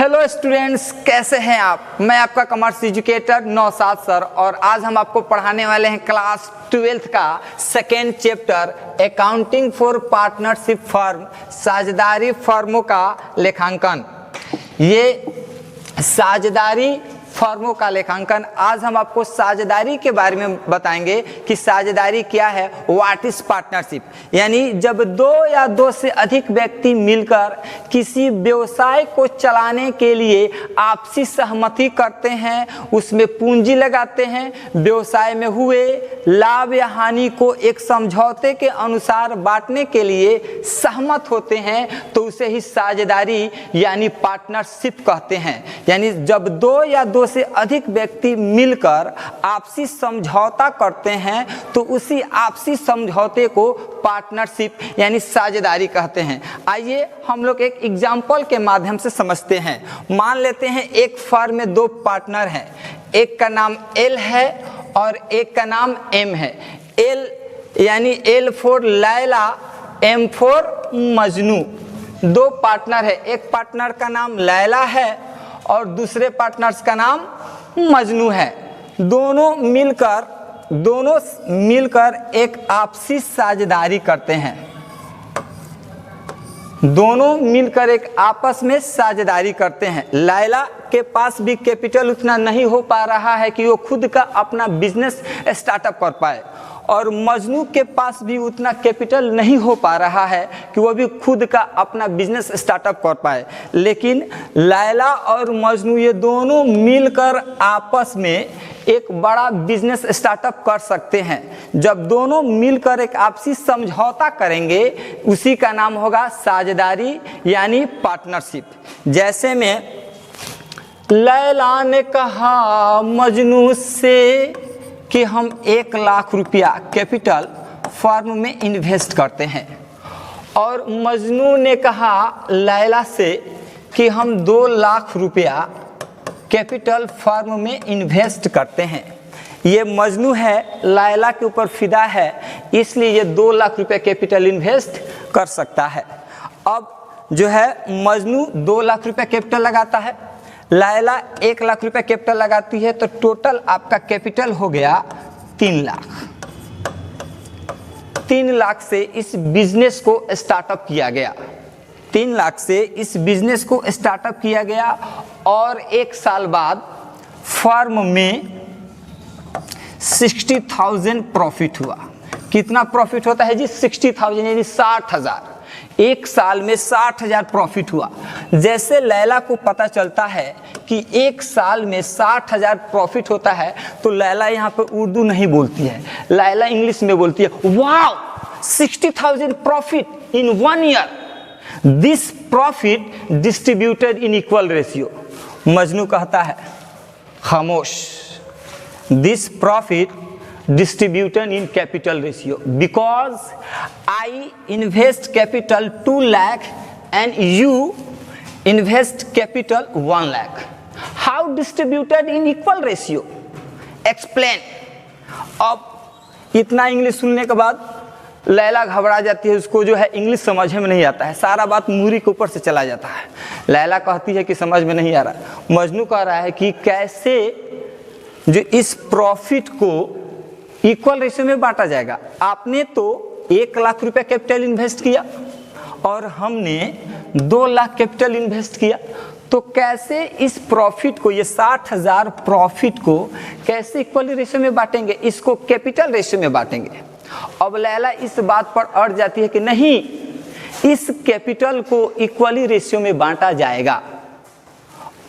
Hello students, कैसे हैं आप। मैं आपका कॉमर्स एजुकेटर नौशाद सर और आज हम आपको पढ़ाने वाले हैं क्लास 12th का second chapter accounting for partnership firm, साझेदारी फर्मों का लेखांकन। ये साझेदारी फर्मों का लेखांकन। आज हम आपको साझेदारी के बारे में बताएंगे कि साझेदारी क्या है, व्हाट इज पार्टनरशिप। यानी जब दो या दो से अधिक व्यक्ति मिलकर किसी व्यवसाय को चलाने के लिए आपसी सहमति करते हैं, उसमें पूंजी लगाते हैं, व्यवसाय में हुए लाभ या हानि को एक समझौते के अनुसार बांटने के लिए सहमत होते हैं, तो उसे ही साझेदारी यानी पार्टनरशिप कहते हैं। यानी जब दो या दो से अधिक व्यक्ति मिलकर आपसी समझौता करते हैं तो उसी आपसी समझौते को पार्टनरशिप यानी साझेदारी कहते हैं। आइए हम लोग एक एग्जाम्पल के माध्यम से समझते हैं। मान लेते हैं एक फर्म में दो पार्टनर हैं, एक का नाम एल है और एक का नाम एम है। एल यानी L for Laila, M for Majnu. दो पार्टनर है, एक पार्टनर का नाम लैला है और दूसरे पार्टनर्स का नाम मजनू है। दोनों मिलकर एक आपसी साझेदारी करते हैं। दोनों मिलकर एक आपस में साझेदारी करते हैं। लैला के पास भी कैपिटल उतना नहीं हो पा रहा है कि वो खुद का अपना बिजनेस स्टार्टअप कर पाए और मजनू के पास भी उतना कैपिटल नहीं हो पा रहा है कि वो भी खुद का अपना बिजनेस स्टार्टअप कर पाए। लेकिन लैला और मजनू ये दोनों मिलकर आपस में एक बड़ा बिजनेस स्टार्टअप कर सकते हैं। जब दोनों मिलकर एक आपसी समझौता करेंगे उसी का नाम होगा साझेदारी यानी पार्टनरशिप। जैसे में लैला ने कहा मजनू से कि हम 1 लाख रुपया कैपिटल फर्म में इन्वेस्ट करते हैं और मजनू ने कहा लैला से कि हम 2 लाख रुपया कैपिटल फर्म में इन्वेस्ट करते हैं। ये मजनू है, लैला के ऊपर फिदा है, इसलिए ये 2 लाख रुपया कैपिटल इन्वेस्ट कर सकता है। अब जो है मजनू 2 लाख रुपया कैपिटल लगाता है, लैला 1 लाख रुपया कैपिटल लगाती है, तो टोटल आपका कैपिटल हो गया 3 लाख। 3 लाख से इस बिजनेस को स्टार्टअप किया गया। 3 लाख से इस बिजनेस को स्टार्टअप किया गया और 1 साल बाद फर्म में 60,000 प्रॉफिट हुआ। कितना प्रॉफिट होता है जी? 60,000 यानी 60,000। 1 साल में 60,000 प्रॉफिट हुआ। जैसे लैला को पता चलता है कि 1 साल में 60,000 प्रॉफिट होता है तो लैला यहाँ पे उर्दू नहीं बोलती है, लैला इंग्लिश में बोलती है। Wow, 60,000 profit in 1 year, this profit distributed in equal ratio. Majnu कहता है खामोश, this profit distributed in capital ratio because I invest capital 2 lakh and you invest capital 1 lakh. How distributed in equal ratio? Explain. अब इतना English सुनने के बाद लैला घबरा जाती है, उसको जो है इंग्लिश समझ में नहीं आता है, सारा बात मूरी के ऊपर से चला जाता है। लैला कहती है कि समझ में नहीं आ रहा। मजनू कह रहा है कि कैसे जो इस प्रॉफिट को इक्वल रेशियो में बांटा जाएगा। आपने तो 1 लाख रुपया कैपिटल इन्वेस्ट किया और हमने 2 लाख कैपिटल इन्वेस्ट किया, तो कैसे इस प्रॉफिट को, ये 60,000 प्रॉफिट को कैसे इक्वल रेशियो में बांटेंगे? इसको कैपिटल रेशियो में बांटेंगे। अब लैला इस बात पर अड़ जाती है कि नहीं, इस कैपिटल को इक्वली रेशियो में बांटा जाएगा।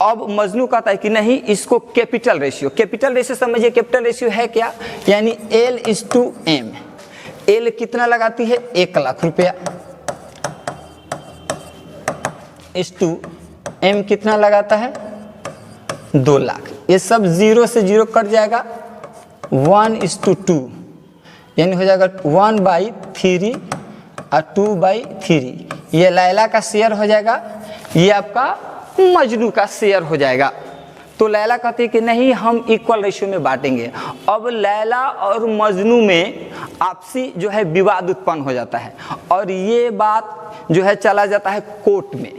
अब मजनू कहता है कि नहीं, इसको कैपिटल रेशियो समझिए। कैपिटल रेशियो है क्या? यानी L/M। एल कितना लगाती है? 1 लाख रुपया, M कितना लगाता है? 2 लाख। ये सब 0 से 0 कट जाएगा, 1:2 यानी हो जाएगा 1/3 और 2/3। ये लैला का शेयर हो जाएगा, ये आपका मजनू का शेयर हो जाएगा। तो लैला कहती है कि नहीं, हम इक्वल रेशियो में बांटेंगे। अब लैला और मजनू में आपसी जो है विवाद उत्पन्न हो जाता है और ये बात जो है चला जाता है कोर्ट में।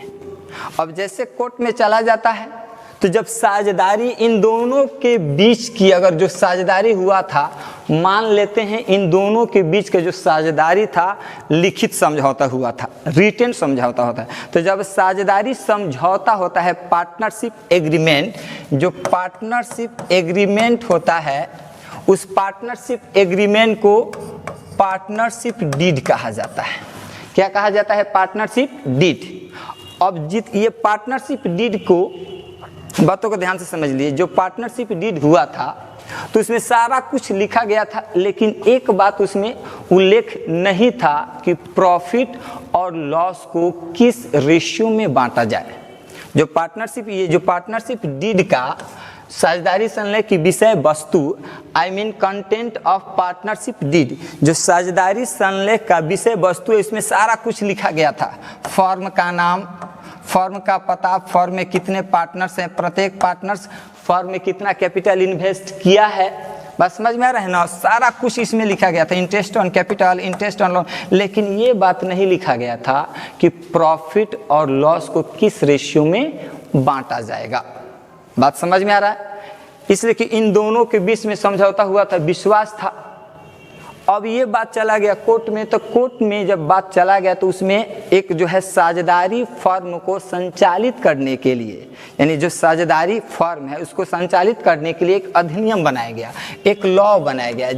अब जैसे कोर्ट में चला जाता है तो जब साझेदारी इन दोनों के बीच की, अगर जो साझेदारी हुआ था, मान लेते हैं इन दोनों के बीच का जो साझेदारी था लिखित समझौता हुआ था, रिटेन समझौता होता है, तो जब साझेदारी समझौता होता है, पार्टनरशिप एग्रीमेंट, जो पार्टनरशिप एग्रीमेंट होता है उस पार्टनरशिप एग्रीमेंट को पार्टनरशिप डीड कहा जाता है। क्या कहा जाता है? Partnership deed. अब ये पार्टनरशिप डीड को, बातों को ध्यान से समझ लीजिए, जो पार्टनरशिप डीड हुआ था तो उसमें सारा कुछ लिखा गया था, लेकिन एक बात उसमें उल्लेख नहीं था कि प्रॉफिट और लॉस को किस रेशियो में बांटा जाए। जो पार्टनरशिप डीड का साझेदारी संलग्न की विषय वस्तु, I mean content of partnership deed, जो साझेदारी संलग्न का विषय वस्तु है, इसमें सारा कुछ लिखा गया था। फर्म का नाम, फर्म का पता, फर्म में कितने पार्टनर्स हैं, प्रत्येक पार्टनर्स फर्म में कितना कैपिटल इन्वेस्ट किया है, बस समझ में आ रहा है ना? सारा कुछ इसमें लिखा गया था, interest on capital, interest on loan, लेकिन ये बात नहीं लिखा गया था कि प्रॉफिट और लॉस को किस रेशियो में बांटा जाएगा। बात समझ में आ रहा है? इसलिए कि इन दोनों के बीच में समझौता हुआ था, विश्वास था। अब ये बात चला गया कोर्ट में, तो कोर्ट में जब बात चला गया तो उसमें एक जो है साझेदारी फर्म को संचालित करने के लिए, यानी जो साझेदारी फर्म है उसको संचालित करने के लिए एक अधिनियम बनाया गया, एक लॉ बनाया गया,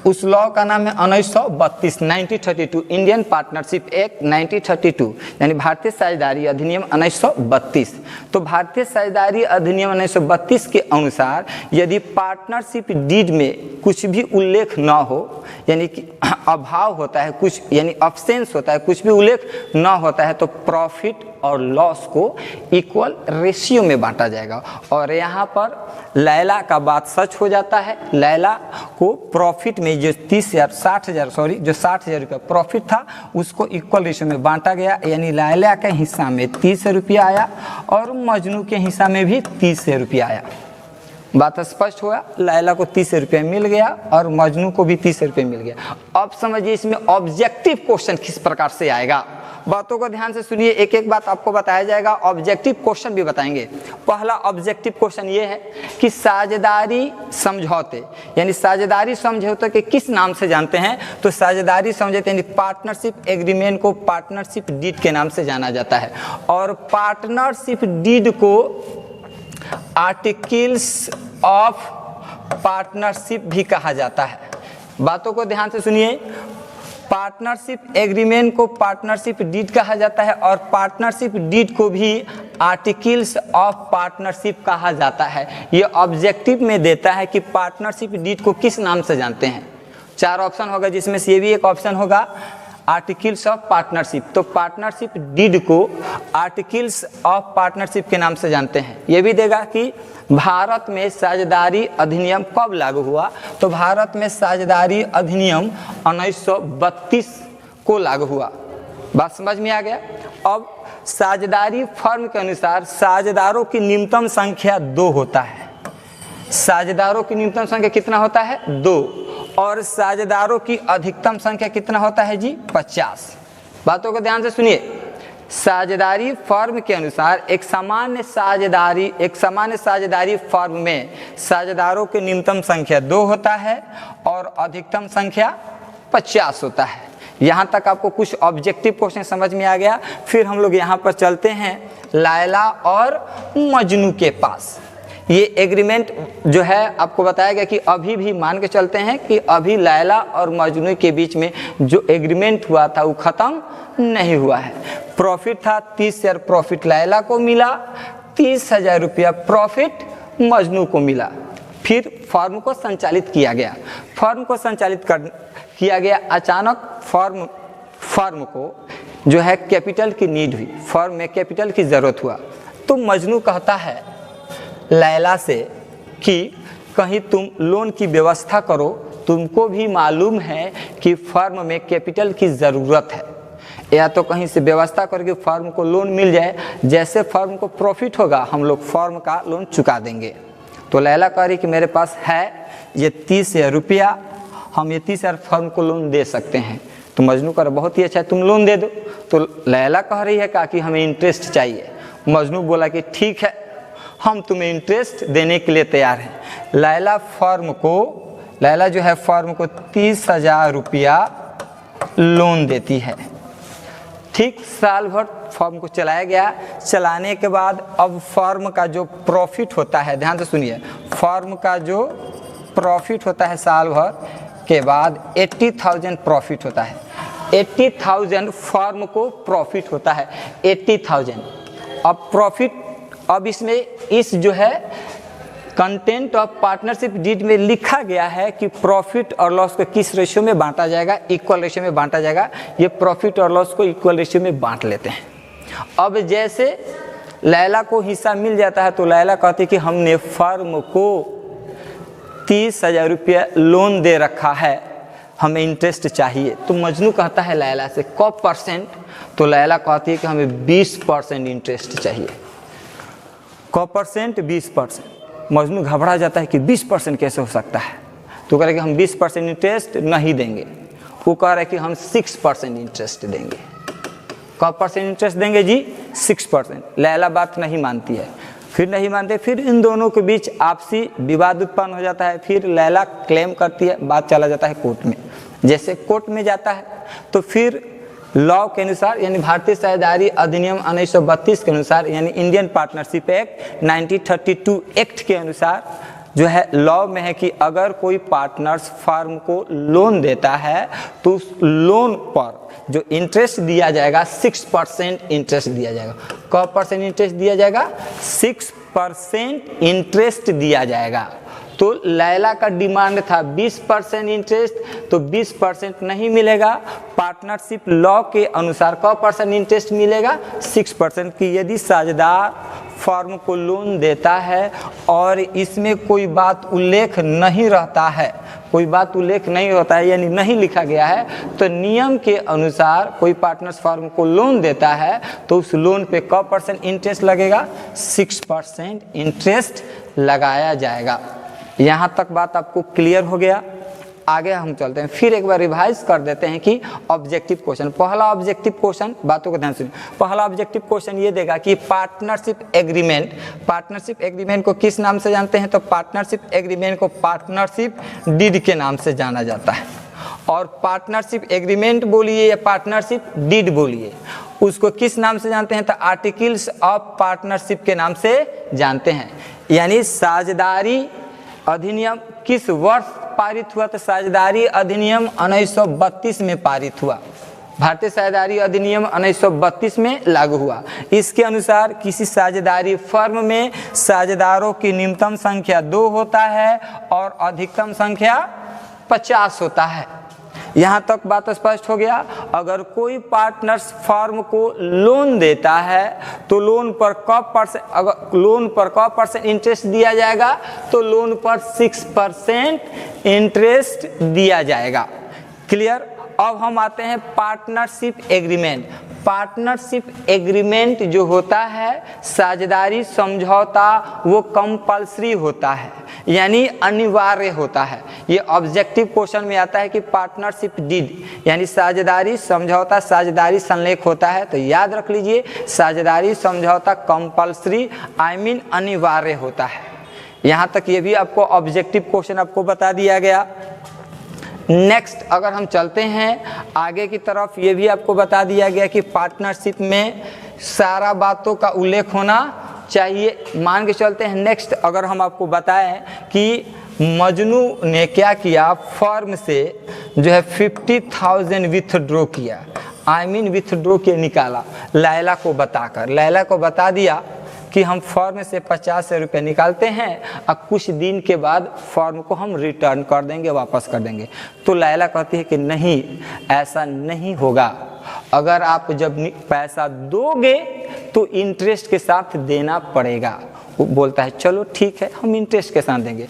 उस लॉ का नाम है 1932 इंडियन पार्टनरशिप एक्ट 1932, यानी भारतीय साझेदारी अधिनियम 1932। तो भारतीय साझेदारी अधिनियम 1932 के अनुसार यदि पार्टनरशिप डीड में कुछ भी उल्लेख न हो, यानी कि अभाव होता है कुछ, यानी अब्सेंस होता है, कुछ भी उल्लेख न होता है, तो प्रॉफिट और लॉस को इक्वल रेशियो में बांटा जाएगा। और यहाँ पर लैला का बात सच हो जाता है। लैला को प्रॉफिट में जो 60,000 रुपया प्रॉफिट था उसको इक्वल रेशियो में बांटा गया, यानी लैला के हिस्सा में 30 रुपया आया और मजनू के हिस्सा में भी 30 रुपया आया। बात स्पष्ट हुआ? लैला को 30 रुपये मिल गया और मजनू को भी 30 रुपये मिल गया। अब समझिए इसमें ऑब्जेक्टिव क्वेश्चन किस प्रकार से आएगा। बातों को ध्यान से सुनिए, एक एक बात आपको बताया जाएगा, ऑब्जेक्टिव क्वेश्चन भी बताएंगे। पहला ऑब्जेक्टिव क्वेश्चन ये है कि साझेदारी समझौते, यानी साझेदारी समझौते के किस नाम से जानते हैं? तो साझेदारी समझौते यानी पार्टनरशिप एग्रीमेंट को पार्टनरशिप डीड के नाम से जाना जाता है, और पार्टनरशिप डीड को आर्टिकल्स ऑफ पार्टनरशिप भी कहा जाता है। बातों को ध्यान से सुनिए, पार्टनरशिप एग्रीमेंट को पार्टनरशिप डीड कहा जाता है और पार्टनरशिप डीड को भी आर्टिकल्स ऑफ पार्टनरशिप कहा जाता है। ये ऑब्जेक्टिव में देता है कि पार्टनरशिप डीड को किस नाम से जानते हैं। 4 ऑप्शन होगा, जिसमें से ये भी एक ऑप्शन होगा आर्टिकल्स ऑफ पार्टनरशिप। तो पार्टनरशिप डीड को आर्टिकल्स ऑफ पार्टनरशिप के नाम से जानते हैं। ये भी देगा कि भारत में साझेदारी अधिनियम कब लागू हुआ, तो भारत में साझेदारी अधिनियम 1932 को लागू हुआ। बात समझ में आ गया? अब साझेदारी फर्म के अनुसार साझेदारों की न्यूनतम संख्या 2 होता है। साझेदारों की न्यूनतम संख्या कितना होता है? 2, और साझेदारों की अधिकतम संख्या कितना होता है जी? 50। बातों को ध्यान से सुनिए, साझेदारी फर्म के अनुसार एक सामान्य साझेदारी फर्म में साझेदारों की न्यूनतम संख्या 2 होता है और अधिकतम संख्या 50 होता है। यहाँ तक आपको कुछ ऑब्जेक्टिव क्वेश्चन समझ में आ गया। फिर हम लोग यहाँ पर चलते हैं लैला और मजनू के पास। ये एग्रीमेंट जो है आपको बताया गया कि अभी भी मान के चलते हैं कि अभी लैला और मजनू के बीच में जो एग्रीमेंट हुआ था वो ख़त्म नहीं हुआ है। प्रॉफिट था 30,000 प्रॉफिट लैला को मिला, 30,000 रुपया प्रॉफिट मजनू को मिला। फिर फर्म को संचालित किया गया। फर्म को संचालित किया गया, अचानक फर्म को जो है कैपिटल की नीड हुई, फर्म में कैपिटल की ज़रूरत हुआ। तो मजनू कहता है लैला से कि कहीं तुम लोन की व्यवस्था करो, तुमको भी मालूम है कि फर्म में कैपिटल की ज़रूरत है, या तो कहीं से व्यवस्था करके फर्म को लोन मिल जाए, जैसे फर्म को प्रॉफिट होगा हम लोग फर्म का लोन चुका देंगे। तो लैला कह रही कि मेरे पास है ये 30,000 रुपया, हम ये 30,000 फर्म को लोन दे सकते हैं। तो मजनू कह रहा बहुत ही अच्छा है, तुम लोन दे दो। तो लैला कह रही है कि हमें इंटरेस्ट चाहिए। मजनू बोला कि ठीक है, हम तुम्हें इंटरेस्ट देने के लिए तैयार हैं। लैला जो है फर्म को 30,000 रुपया लोन देती है। ठीक, साल भर फर्म को चलाया गया। चलाने के बाद अब फर्म का जो प्रॉफिट होता है, ध्यान से सुनिए, फर्म का जो प्रॉफिट होता है साल भर के बाद 80,000 प्रॉफिट होता है। 80,000 फर्म को प्रॉफिट होता है, 80,000। अब प्रॉफिट, अब इसमें इस जो है कंटेंट ऑफ पार्टनरशिप डीड में लिखा गया है कि प्रॉफिट और लॉस को किस रेशियो में बांटा जाएगा, इक्वल रेशियो में बांटा जाएगा। ये प्रॉफिट और लॉस को इक्वल रेशियो में बांट लेते हैं। अब जैसे लैला को हिस्सा मिल जाता है तो लैला कहती है कि हमने फर्म को 30,000 रुपया लोन दे रखा है, हमें इंटरेस्ट चाहिए। तो मजनू कहता है लैला से कब परसेंट, तो लैला कहती है कि हमें 20% इंटरेस्ट चाहिए। कब परसेंट, 20%। मजनू घबरा जाता है कि 20% कैसे हो सकता है, तो कह रहे कि हम 20% इंटरेस्ट नहीं देंगे। वो कह रहे कि हम 6% इंटरेस्ट देंगे। कब परसेंट इंटरेस्ट देंगे जी, 6%। लैला बात नहीं मानती है, फिर नहीं मानते, फिर इन दोनों के बीच आपसी विवाद उत्पन्न हो जाता है। फिर लैला क्लेम करती है, बात चला जाता है कोर्ट में। जैसे कोर्ट में जाता है तो फिर लॉ के अनुसार, यानी भारतीय साझेदारी अधिनियम 1932 के अनुसार, यानी इंडियन पार्टनरशिप एक्ट 1932 एक्ट के अनुसार जो है लॉ में है कि अगर कोई पार्टनर्स फर्म को लोन देता है तो उस लोन पर जो इंटरेस्ट दिया जाएगा 6% इंटरेस्ट दिया जाएगा। कब परसेंट इंटरेस्ट दिया जाएगा, 6% इंटरेस्ट दिया जाएगा। तो लैला का डिमांड था 20% इंटरेस्ट, तो 20% नहीं मिलेगा। पार्टनरशिप लॉ के अनुसार कब परसेंट इंटरेस्ट मिलेगा, 6% की। यदि साझेदार फर्म को लोन देता है और इसमें कोई बात उल्लेख नहीं रहता है, कोई बात उल्लेख नहीं होता है यानी नहीं लिखा गया है, तो नियम के अनुसार कोई पार्टनर्स फर्म को लोन देता है तो उस लोन पे कब परसेंट इंटरेस्ट लगेगा, 6% इंटरेस्ट लगाया जाएगा। यहाँ तक बात आपको क्लियर हो गया। आगे हम चलते हैं, फिर एक बार रिवाइज कर देते हैं कि ऑब्जेक्टिव क्वेश्चन। पहला ऑब्जेक्टिव क्वेश्चन, बातों को ध्यान सुनिए। पहला ऑब्जेक्टिव क्वेश्चन ये देगा कि पार्टनरशिप एग्रीमेंट को किस नाम से जानते हैं, तो पार्टनरशिप एग्रीमेंट को पार्टनरशिप डीड के नाम से जाना जाता है। और पार्टनरशिप एग्रीमेंट बोलिए या पार्टनरशिप डीड बोलिए, उसको किस नाम से जानते हैं, तो आर्टिकल्स ऑफ पार्टनरशिप के नाम से जानते हैं। यानी साझेदारी अधिनियम किस वर्ष पारित हुआ, तो साझेदारी अधिनियम 1932 में पारित हुआ। भारतीय साझेदारी अधिनियम 1932 में लागू हुआ। इसके अनुसार किसी साझेदारी फर्म में साझेदारों की न्यूनतम संख्या 2 होता है और अधिकतम संख्या 50 होता है। यहाँ तक बात स्पष्ट हो गया। अगर कोई पार्टनर्स फर्म को लोन देता है तो लोन पर कब परसेंट इंटरेस्ट दिया जाएगा, तो लोन पर 6% इंटरेस्ट दिया जाएगा। क्लियर। अब हम आते हैं पार्टनरशिप एग्रीमेंट। पार्टनरशिप एग्रीमेंट जो होता है, साझेदारी समझौता, वो कंपल्सरी होता है यानी अनिवार्य होता है। ये ऑब्जेक्टिव क्वेश्चन में आता है कि पार्टनरशिप डीड यानी साझेदारी समझौता, साझेदारी संलेख होता है। तो याद रख लीजिए, साझेदारी समझौता कंपल्सरी अनिवार्य होता है। यहाँ तक ये भी आपको ऑब्जेक्टिव क्वेश्चन आपको बता दिया गया। नेक्स्ट अगर हम चलते हैं आगे की तरफ, ये भी आपको बता दिया गया कि पार्टनरशिप में सारा बातों का उल्लेख होना चाहिए। मान के चलते हैं नेक्स्ट, अगर हम आपको बताएं कि मजनू ने क्या किया, फर्म से जो है 50,000 विथड्रॉ किया, विथड्रॉ के निकाला लैला को बताकर। लैला को बता दिया कि हम फर्म से 50 रुपये निकालते हैं और कुछ दिन के बाद फर्म को हम रिटर्न कर देंगे, वापस कर देंगे। तो लैला कहती है कि नहीं, ऐसा नहीं होगा। अगर आप जब पैसा दोगे तो इंटरेस्ट के साथ देना पड़ेगा। वो बोलता है चलो ठीक है, हम इंटरेस्ट के साथ देंगे।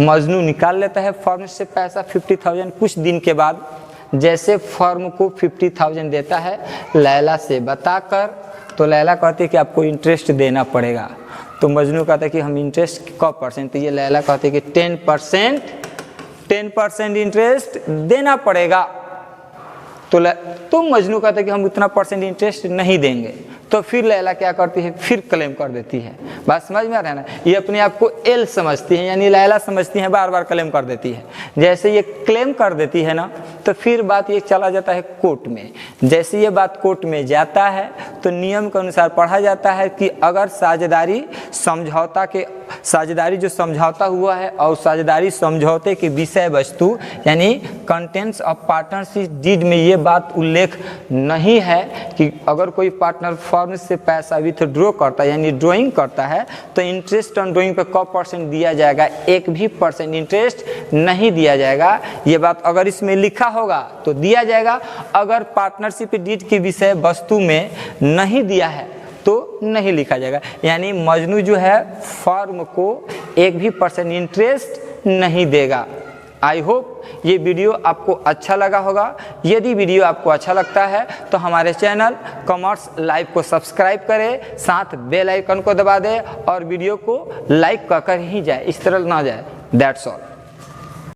मजनू निकाल लेता है फर्म से पैसा 50,000। कुछ दिन के बाद जैसे फर्म को 50,000 देता है लैला से बताकर, तो लैला कहती है कि आपको इंटरेस्ट देना पड़ेगा। तो मजनू कहता है कि हम इंटरेस्ट कब परसेंट, तो ये लैला कहती है कि 10% इंटरेस्ट देना पड़ेगा। तो मजनू कहता है कि हम इतना % इंटरेस्ट नहीं देंगे। तो फिर लैला क्या करती है, फिर क्लेम कर देती है। बात समझ में आ रहा है ना, ये अपने आप को एल समझती है, यानी लैला समझती है, बार बार क्लेम कर देती है। जैसे ये क्लेम कर देती है ना, तो फिर बात ये चला जाता है कोर्ट में। जैसे ये बात कोर्ट में जाता है तो नियम के अनुसार पढ़ा जाता है कि अगर साझेदारी जो समझौता हुआ है और साझेदारी समझौते के विषय वस्तु यानी कंटेंट्स ऑफ पार्टनरशिप डीड में ये बात उल्लेख नहीं है कि अगर कोई पार्टनर फर्म से पैसा विथड्रॉ करता है यानी ड्राइंग करता है तो इंटरेस्ट ऑन ड्राइंग पे कब % दिया जाएगा, एक भी % इंटरेस्ट नहीं दिया जाएगा। ये बात अगर इसमें लिखा होगा तो दिया जाएगा, अगर पार्टनरशिप डीड के विषय वस्तु में नहीं दिया है तो नहीं लिखा जाएगा। यानी मजनू जो है फर्म को एक भी % इंटरेस्ट नहीं देगा। आई होप ये वीडियो आपको अच्छा लगा होगा। यदि वीडियो आपको अच्छा लगता है तो हमारे चैनल कॉमर्स लाइव को सब्सक्राइब करें, साथ बेल आइकन को दबा दें और वीडियो को लाइक कर ही जाए, इस तरह ना जाए। That's all.